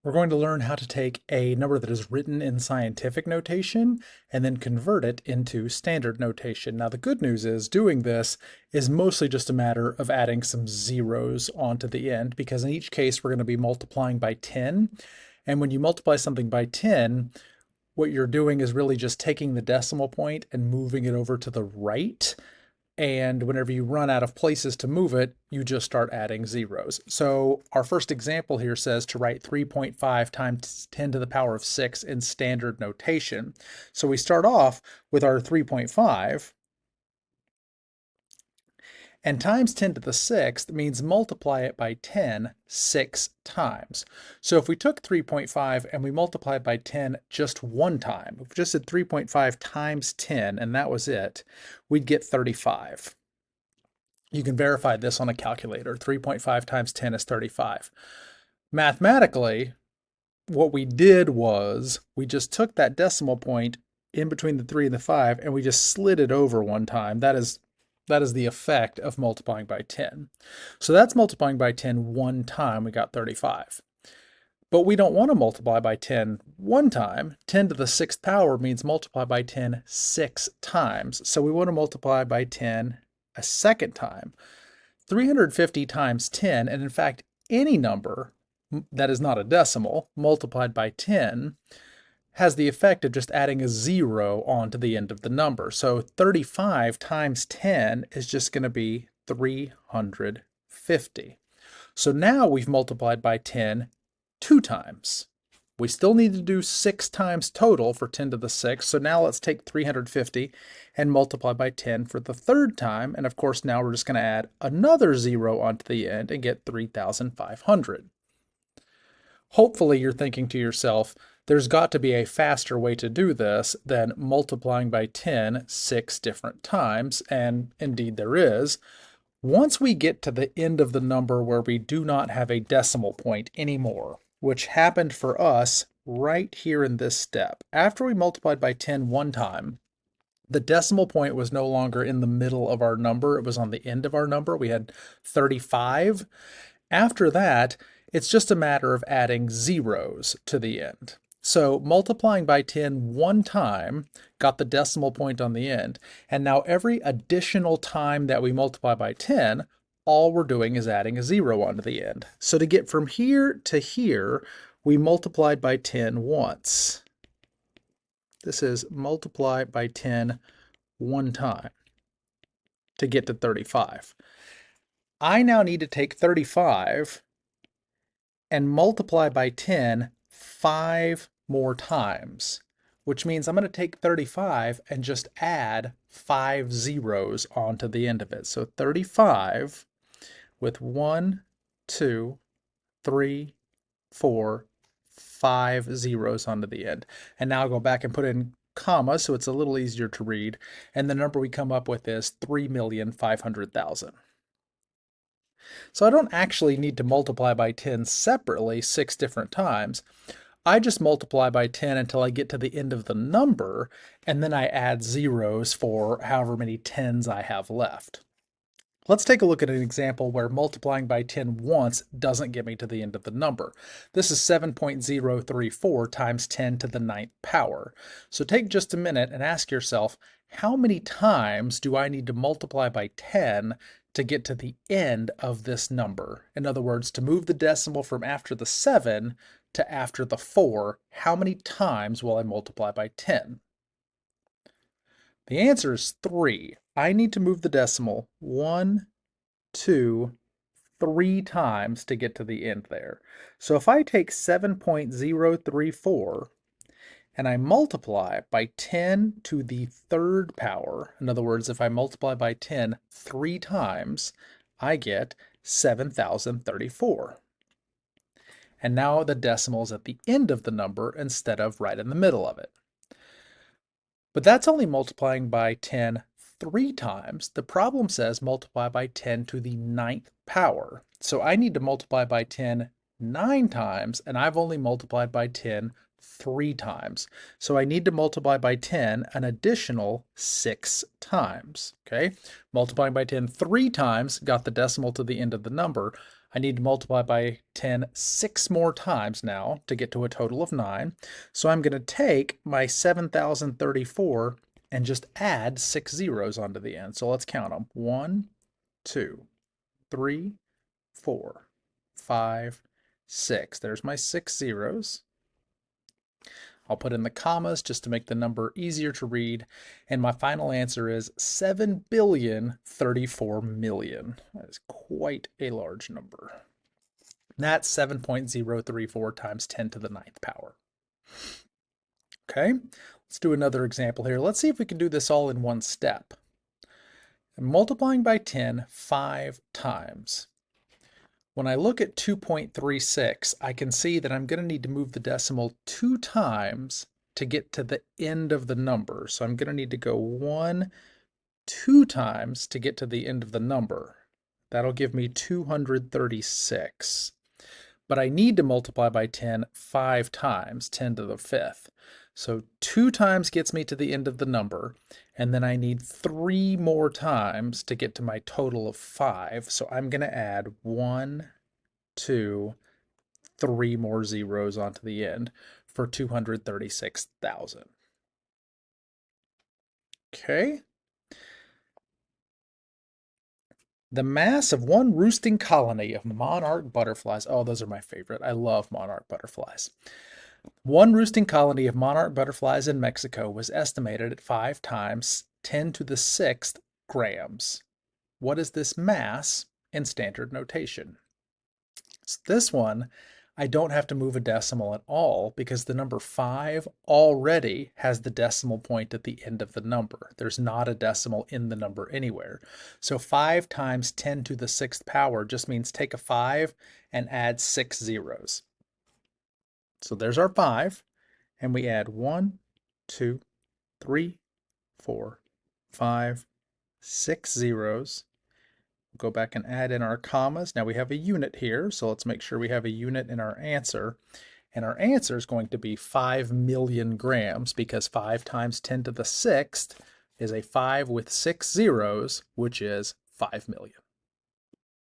We're going to learn how to take a number that is written in scientific notation and then convert it into standard notation. Now, the good news is doing this is mostly just a matter of adding some zeros onto the end, because in each case we're going to be multiplying by 10. And when you multiply something by 10, what you're doing is really just taking the decimal point and moving it over to the right. And whenever you run out of places to move it, you just start adding zeros. So our first example here says to write 3.5 times 10 to the power of 6 in standard notation. So we start off with our 3.5, and times 10 to the 6th means multiply it by 10 6 times. So if we took 3.5 and we multiply it by 10 just one time, if we just did 3.5 times 10 and that was it, we'd get 35. You can verify this on a calculator. 3.5 times 10 is 35. Mathematically, what we did was we just took that decimal point in between the 3 and the 5 and we just slid it over one time. That is the effect of multiplying by 10. So that's multiplying by 10 one time, we got 35. But we don't want to multiply by 10 one time. 10 to the 6th power means multiply by 10 6 times. So we want to multiply by 10 a second time. 350 times 10, and in fact, any number that is not a decimal multiplied by 10 has the effect of just adding a zero onto the end of the number. So 35 times 10 is just going to be 350. So now we've multiplied by 10 two times. We still need to do 6 times total for 10 to the 6th. So now let's take 350 and multiply by 10 for the third time. And of course, now we're just going to add another zero onto the end and get 3,500. Hopefully you're thinking to yourself, there's got to be a faster way to do this than multiplying by 10 6 different times, and indeed there is. Once we get to the end of the number where we do not have a decimal point anymore, which happened for us right here in this step, after we multiplied by 10 one time, the decimal point was no longer in the middle of our number, it was on the end of our number. We had 35. After that, it's just a matter of adding zeros to the end. So multiplying by 10 one time got the decimal point on the end. And now every additional time that we multiply by 10, all we're doing is adding a zero onto the end. So to get from here to here, we multiplied by 10 once. This is multiply by 10 one time to get to 35. I now need to take 35 and multiply by 10 5 more times, which means I'm going to take 35 and just add 5 zeros onto the end of it. So 35 with 1, 2, 3, 4, 5 zeros onto the end. And now I'll go back and put in commas so it's a little easier to read. And the number we come up with is 3,500,000. So I don't actually need to multiply by 10 separately 6 different times. I just multiply by 10 until I get to the end of the number, and then I add zeros for however many tens I have left. Let's take a look at an example where multiplying by 10 once doesn't get me to the end of the number. This is 7.034 times 10 to the 9th power. So take just a minute and ask yourself, how many times do I need to multiply by 10 to get to the end of this number? In other words, to move the decimal from after the 7 to after the 4, how many times will I multiply by 10? The answer is 3. I need to move the decimal 1, 2, 3 times to get to the end there. So if I take 7.034 and I multiply by 10 to the 3rd power, in other words, if I multiply by 10 3 times, I get 7,034. And now the decimal is at the end of the number instead of right in the middle of it. But that's only multiplying by 10 3 times. The problem says multiply by 10 to the 9th power. So I need to multiply by 10 9 times, and I've only multiplied by 10 3 times. So I need to multiply by 10 an additional 6 times. Okay, multiplying by 10 3 times got the decimal to the end of the number. I need to multiply by 10 6 more times now to get to a total of 9. So I'm going to take my 7,034 and just add 6 zeros onto the end. So let's count them. 1, 2, 3, 4, 5, 6. There's my 6 zeros. I'll put in the commas just to make the number easier to read. And my final answer is 7,034,000,000. That is quite a large number. And that's 7.034 times 10 to the 9th power. Okay, let's do another example here. Let's see if we can do this all in one step. I'm multiplying by 10 5 times. When I look at 2.36, I can see that I'm going to need to move the decimal 2 times to get to the end of the number. So I'm going to need to go 1, 2 times to get to the end of the number. That'll give me 236. But I need to multiply by 10 5 times, 10 to the 5th. So 2 times gets me to the end of the number, and then I need 3 more times to get to my total of 5. So I'm going to add 1, 2, 3 more zeros onto the end for 236,000. Okay. The mass of one roosting colony of monarch butterflies. Oh, those are my favorite. I love monarch butterflies. One roosting colony of monarch butterflies in Mexico was estimated at 5 times 10 to the 6th grams. What is this mass in standard notation? So this one, I don't have to move a decimal at all because the number 5 already has the decimal point at the end of the number. There's not a decimal in the number anywhere. So 5 times 10 to the 6th power just means take a 5 and add 6 zeros. So there's our 5, and we add 1, 2, 3, 4, 5, 6 zeros. We'll go back and add in our commas. Now we have a unit here, so let's make sure we have a unit in our answer. And our answer is going to be 5 million grams because 5 times 10 to the 6th is a 5 with 6 zeros, which is 5 million.